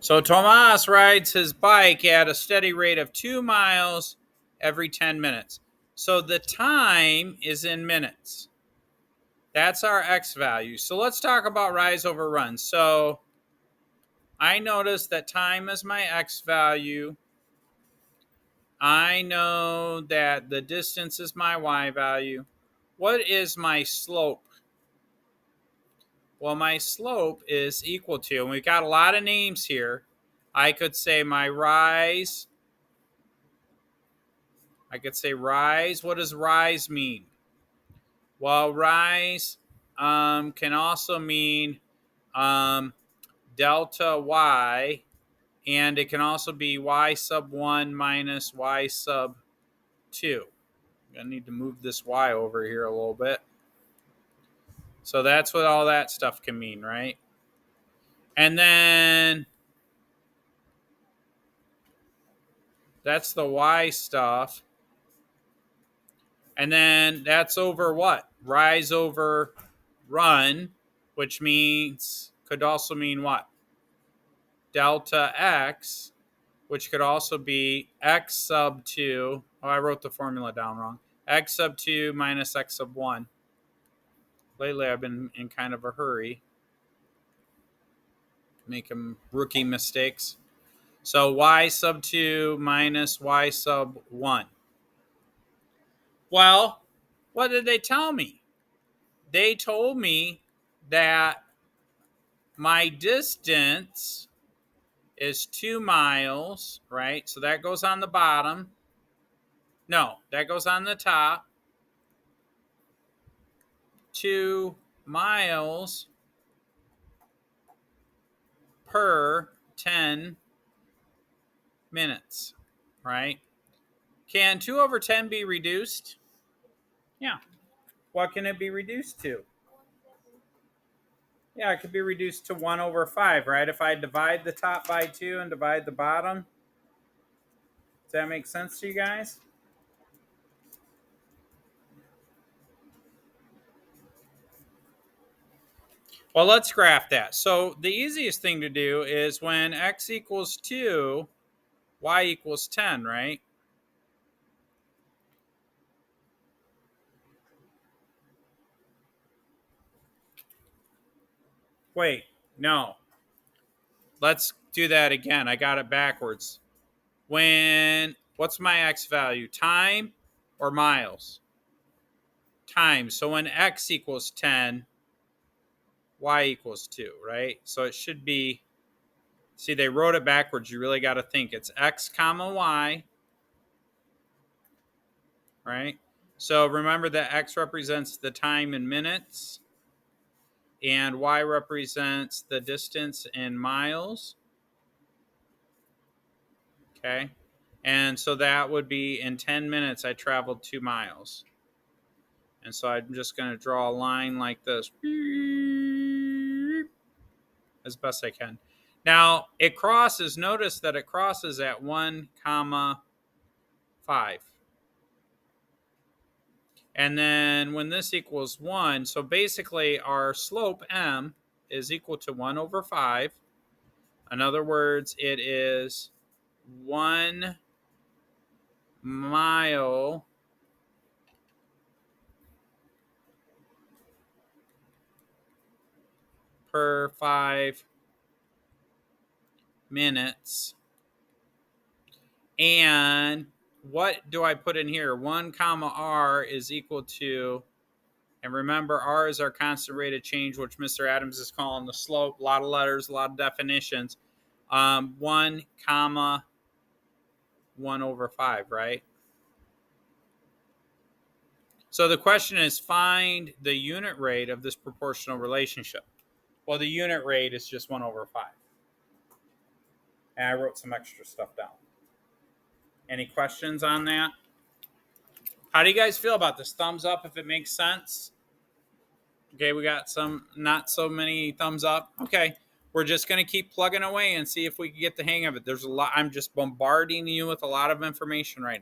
So Tomas rides his bike at a steady rate of 2 miles every 10 minutes. So the time is in minutes. That's our X value. So let's talk about rise over run. So I notice that time is my X value. I know that the distance is my Y value. What is my slope? Well, my slope is equal to, and we've got a lot of names here. I could say my rise. I could say rise. What does rise mean? Well, rise can also mean delta y, and it can also be y sub 1 minus y sub 2. I need to move this y over here a little bit. So that's what all that stuff can mean, right? And then that's the y stuff. And then that's over what? Rise over run, which means, could also mean what? Delta x, which could also be x sub 2. Oh, I wrote the formula down wrong. X sub 2 minus x sub 1. Lately, I've been in kind of a hurry, making rookie mistakes. So y sub 2 minus y sub 1. Well, what did they tell me? They told me that my distance is 2 miles, right? So that goes on the bottom. No, that goes on the top. 2 miles per 10 minutes, right? Can 2 over 10 be reduced? Yeah. What can it be reduced to? Yeah, it could be reduced to 1 over 5, right? If I divide the top by 2 and divide the bottom. Does that make sense to you guys? Well, let's graph that. So the easiest thing to do is when x equals 2, y equals 10, right? Wait, no. Let's do that again. I got it backwards. What's my x value? Time or miles? Time. So when x equals 10, y equals 2, right? So it should be, see, they wrote it backwards. You really got to think. It's x comma y, right? So remember that x represents the time in minutes and y represents the distance in miles. Okay. And so that would be in 10 minutes, I traveled 2 miles. And so I'm just going to draw a line like this as best I can. Now, it crosses, notice that it crosses at 1 comma 5. And then when this equals 1, so basically our slope m is equal to 1 over 5. In other words, it is 1 mile per 5 minutes. And what do I put in here? 1 comma r is equal to, and remember, r is our constant rate of change, which Mr. Adams is calling the slope. A lot of letters, a lot of definitions. 1 comma 1 over 5, right? So the question is, find the unit rate of this proportional relationship. Well, the unit rate is just 1 over 5. And I wrote some extra stuff down. Any questions on that? How do you guys feel about this? Thumbs up if it makes sense. Okay, we got some not so many thumbs up. Okay, we're just going to keep plugging away and see if we can get the hang of it. There's a lot. I'm just bombarding you with a lot of information right now.